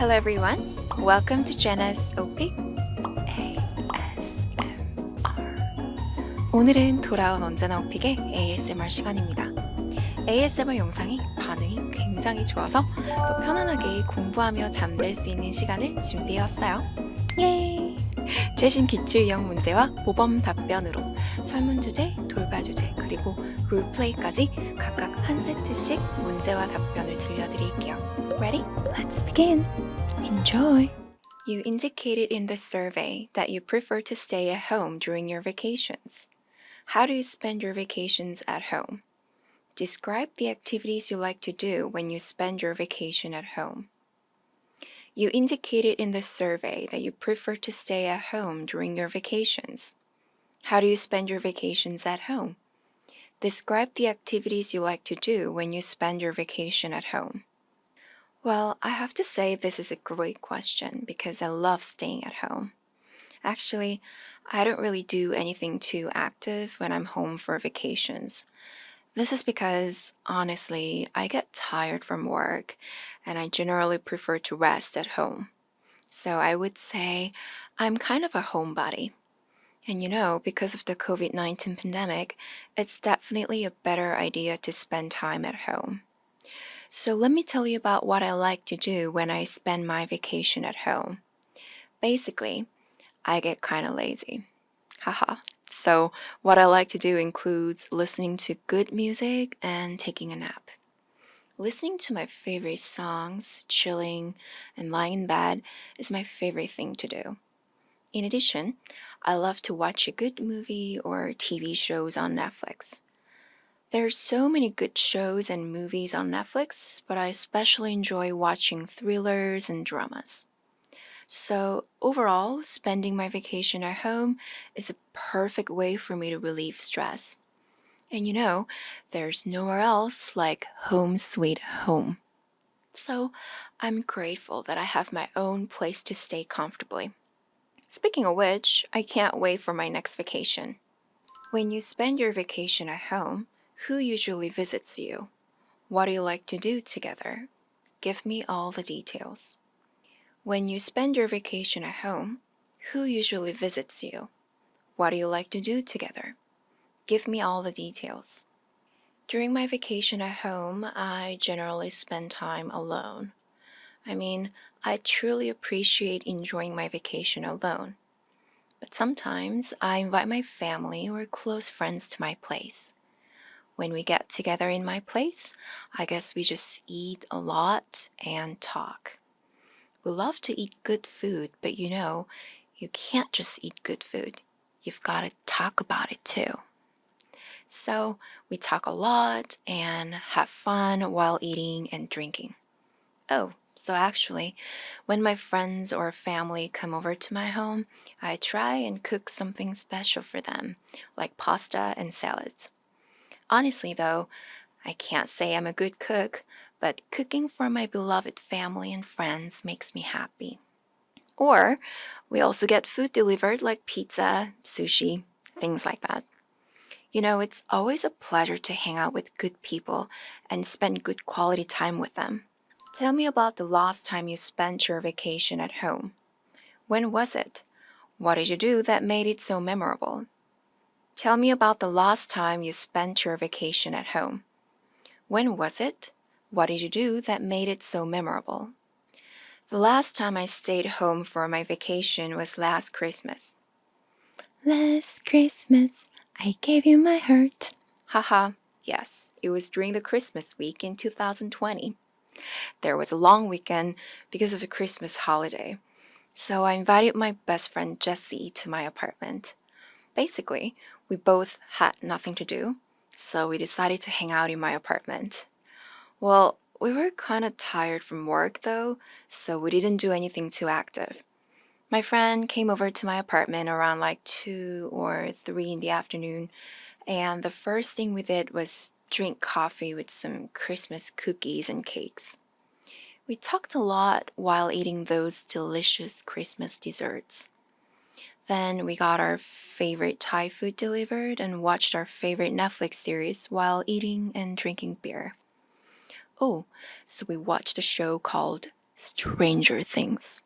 Hello everyone. Welcome to jenna's 오픽 ASMR. 오늘은 돌아온 언제나 오픽의 ASMR 시간입니다. ASMR 영상이 반응이 굉장히 좋아서 또 편안하게 공부하며 잠들 수 있는 시간을 준비해왔어요. 예! 최신 기출 유형 문제와 모범 답변으로 설문주제, 돌발주제, 그리고 롤플레이까지 각각 한 세트씩 문제와 답변을 들려드릴게요. Ready? Let's begin! Enjoy! You indicated in the survey that you prefer to stay at home during your vacations. How do you spend your vacations at home? Describe the activities you like to do when you spend your vacation at home. You indicated in the survey that you prefer to stay at home during your vacations. How do you spend your vacations at home? Describe the activities you like to do when you spend your vacation at home. Well, I have to say this is a great question because I love staying at home. Actually, I don't really do anything too active when I'm home for vacations. This is because, honestly, I get tired from work and I generally prefer to rest at home. So I would say I'm kind of a homebody. And because of the COVID-19 pandemic, it's definitely a better idea to spend time at home. So let me tell you about what I like to do when I spend my vacation at home. Basically, I get kind of lazy. Haha. So what I like to do includes listening to good music and taking a nap. Listening to my favorite songs, chilling, and lying in bed is my favorite thing to do. In addition, I love to watch a good movie or TV shows on Netflix. There are so many good shows and movies on Netflix, but I especially enjoy watching thrillers and dramas. So overall, spending my vacation at home is a perfect way for me to relieve stress. And there's nowhere else like home sweet home. So I'm grateful that I have my own place to stay comfortably. Speaking of which, I can't wait for my next vacation. When you spend your vacation at home, who usually visits you? What do you like to do together? Give me all the details. When you spend your vacation at home, who usually visits you? What do you like to do together? Give me all the details. During my vacation at home, I generally spend time alone. I truly appreciate enjoying my vacation alone. But sometimes I invite my family or close friends to my place. When we get together in my place, I guess we just eat a lot and talk. We love to eat good food, but you can't just eat good food. You've got to talk about it too. So we talk a lot and have fun while eating and drinking. Oh, so actually, when my friends or family come over to my home, I try and cook something special for them, like pasta and salads. Honestly though, I can't say I'm a good cook, but cooking for my beloved family and friends makes me happy. Or we also get food delivered like pizza, sushi, things like that. It's always a pleasure to hang out with good people and spend good quality time with them. Tell me about the last time you spent your vacation at home. When was it? What did you do that made it so memorable? Tell me about the last time you spent your vacation at home. When was it? What did you do that made it so memorable? The last time I stayed home for my vacation was last Christmas. Last Christmas, I gave you my heart. Haha, yes, it was during the Christmas week in 2020. There was a long weekend because of the Christmas holiday, so I invited my best friend Jessie to my apartment. Basically, we both had nothing to do, so we decided to hang out in my apartment. Well, we were kind of tired from work though, so we didn't do anything too active. My friend came over to my apartment around like 2 or 3 in the afternoon, and the first thing we did was drink coffee with some Christmas cookies and cakes. We talked a lot while eating those delicious Christmas desserts. Then we got our favorite Thai food delivered and watched our favorite Netflix series while eating and drinking beer. Oh, so we watched a show called Stranger Things.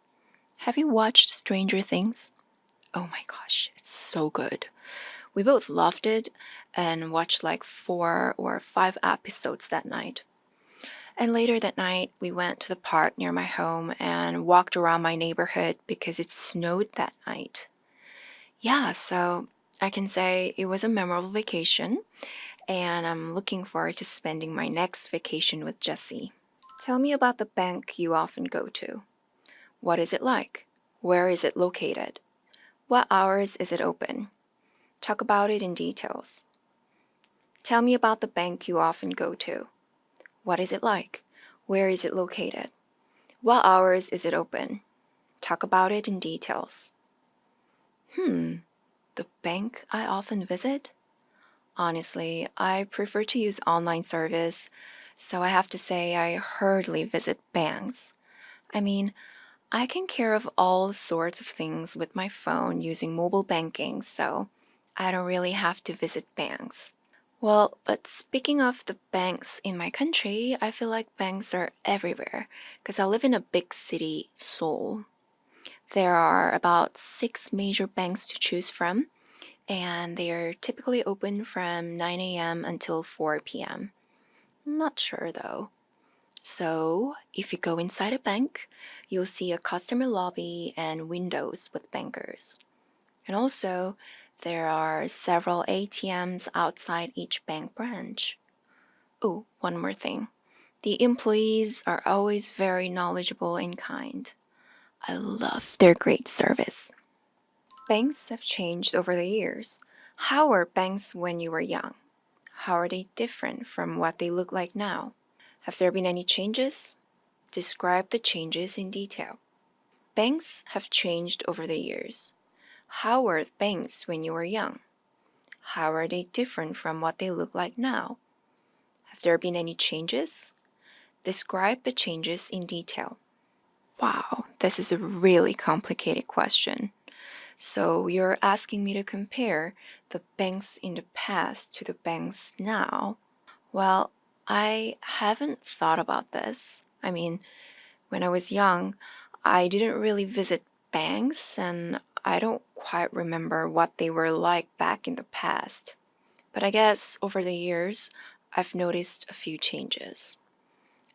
Have you watched Stranger Things? Oh my gosh, it's so good. We both loved it and watched like 4 or 5 episodes that night. And later that night, we went to the park near my home and walked around my neighborhood because it snowed that night. Yeah, so I can say it was a memorable vacation, and I'm looking forward to spending my next vacation with Jessie. Tell me about the bank you often go to. What is it like? Where is it located? What hours is it open? Talk about it in details. Tell me about the bank you often go to. What is it like? Where is it located? What hours is it open? Talk about it in details. The bank I often visit? Honestly, I prefer to use online service, so I have to say I hardly visit banks. I mean, I can care of all sorts of things with my phone using mobile banking, so I don't really have to visit banks. Well, but speaking of the banks in my country, I feel like banks are everywhere because I live in a big city, Seoul. There are about 6 major banks to choose from, and they are typically open from 9 a.m. until 4 p.m. Not sure though. So, if you go inside a bank, you'll see a customer lobby and windows with bankers. And also, there are several ATMs outside each bank branch. Oh, one more thing. The employees are always very knowledgeable and kind. I love their great service. Banks have changed over the years. How were banks when you were young? How are they different from what they look like now? Have there been any changes? Describe the changes in detail. Banks have changed over the years. How were banks when you were young? How are they different from what they look like now? Have there been any changes? Describe the changes in detail. Wow, this is a really complicated question. So you're asking me to compare the banks in the past to the banks now? Well, I haven't thought about this. I mean, when I was young, I didn't really visit banks and I don't quite remember what they were like back in the past. But I guess over the years, I've noticed a few changes.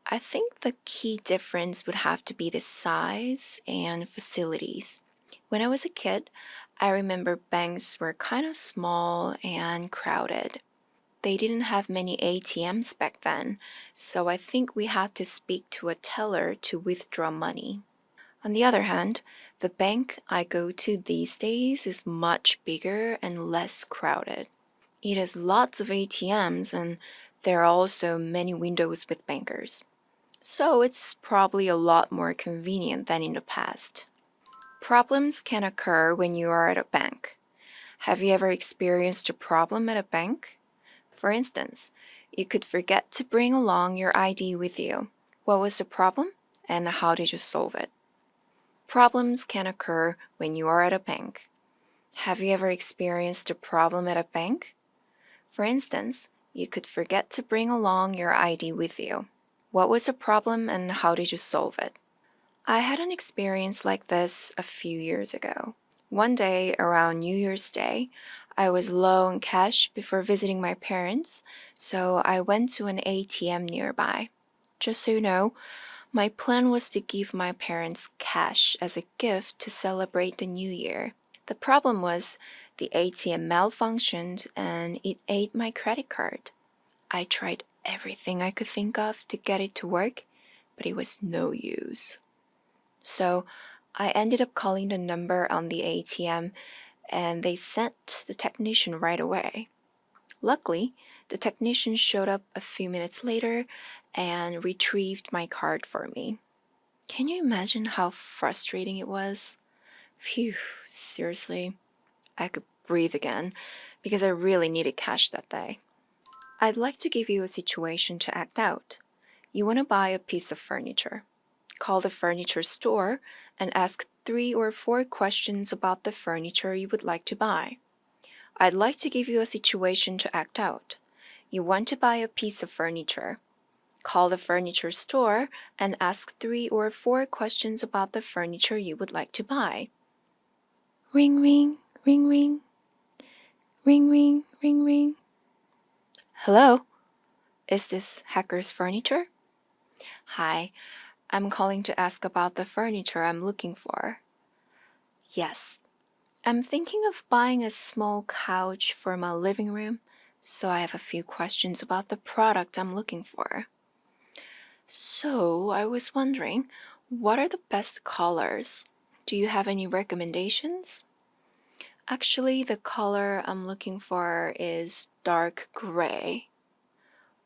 I think the key difference would have to be the size and facilities. When I was a kid, I remember banks were kind of small and crowded. They didn't have many ATMs back then, so I think we had to speak to a teller to withdraw money. On the other hand, the bank I go to these days is much bigger and less crowded. It has lots of ATMs and there are also many windows with bankers. So it's probably a lot more convenient than in the past. Problems can occur when you are at a bank. Have you ever experienced a problem at a bank? For instance, you could forget to bring along your ID with you. What was the problem and how did you solve it? Problems can occur when you are at a bank. Have you ever experienced a problem at a bank? For instance, you could forget to bring along your ID with you. What was the problem and how did you solve it? I had an experience like this a few years ago. One day around New Year's Day, I was low on cash before visiting my parents, so I went to an ATM nearby. Just so you know, my plan was to give my parents cash as a gift to celebrate the new year. The problem was the ATM malfunctioned and it ate my credit card. I tried everything I could think of to get it to work, but it was no use. So I ended up calling the number on the ATM and they sent the technician right away. Luckily, the technician showed up a few minutes later and retrieved my card for me. Can you imagine how frustrating it was? Phew, seriously, I could breathe again because I really needed cash that day. I'd like to give you a situation to act out. You want to buy a piece of furniture. Call the furniture store and ask 3 or 4 questions about the furniture you would like to buy. I'd like to give you a situation to act out. You want to buy a piece of furniture. Call the furniture store and ask 3 or 4 questions about the furniture you would like to buy. Ring, ring, ring, ring. Ring, ring, ring, ring. Hello? Is this Hacker's Furniture? Hi, I'm calling to ask about the furniture I'm looking for. Yes, I'm thinking of buying a small couch for my living room, so I have a few questions about the product I'm looking for. So, I was wondering, what are the best colors? Do you have any recommendations? Actually, the color I'm looking for is dark gray.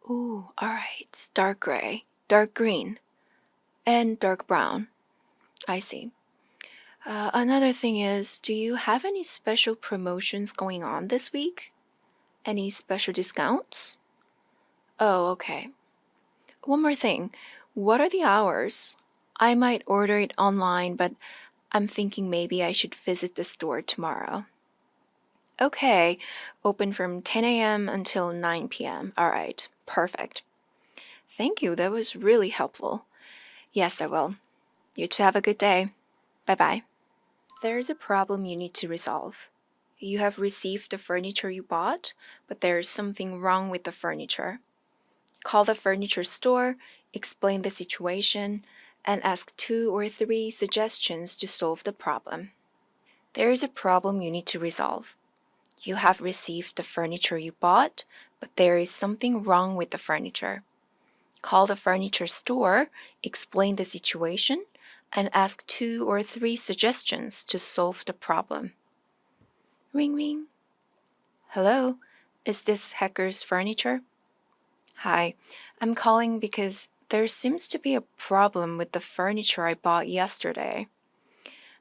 Ooh, alright, dark gray, dark green, and dark brown. I see. Another thing is, do you have any special promotions going on this week? Any special discounts? Oh, okay. One more thing. What are the hours? I might order it online, but I'm thinking maybe I should visit the store tomorrow. Okay, open from 10 a.m. until 9 p.m. All right, perfect. Thank you, that was really helpful. Yes, I will. You two have a good day. Bye-bye. There's a problem you need to resolve. You have received the furniture you bought, but there's something wrong with the furniture. Call the furniture store, explain the situation, and ask 2 or 3 suggestions to solve the problem. There is a problem you need to resolve. You have received the furniture you bought, but there is something wrong with the furniture. Call the furniture store, explain the situation, and ask 2 or 3 suggestions to solve the problem. Ring, ring. Hello, is this Hacker's Furniture? Hi, I'm calling because there seems to be a problem with the furniture I bought yesterday.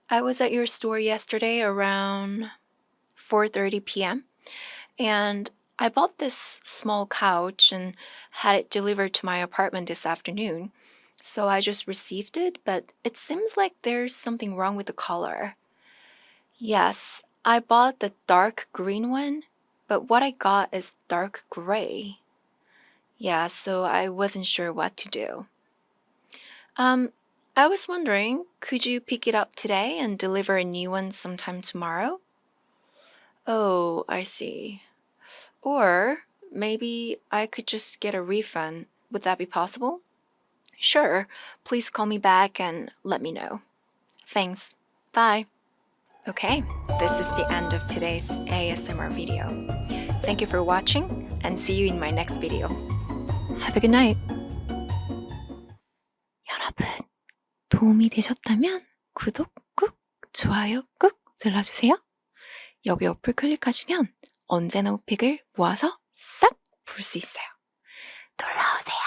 I was at your store yesterday around 4:30 p.m. and I bought this small couch and had it delivered to my apartment this afternoon. So I just received it, but it seems like there's something wrong with the color. Yes, I bought the dark green one, but what I got is dark gray. Yeah, so I wasn't sure what to do. I was wondering, could you pick it up today and deliver a new one sometime tomorrow? Oh, I see. Or maybe I could just get a refund. Would that be possible? Sure. Please call me back and let me know. Thanks. Bye. Okay, this is the end of today's ASMR video. Thank you for watching and see you in my next video. Have a good night. 여러분, 도움이 되셨다면 구독 꾹, 좋아요 꾹 눌러주세요. 여기 어플 클릭하시면 언제나 오픽을 모아서 싹 볼 수 있어요. 놀러오세요.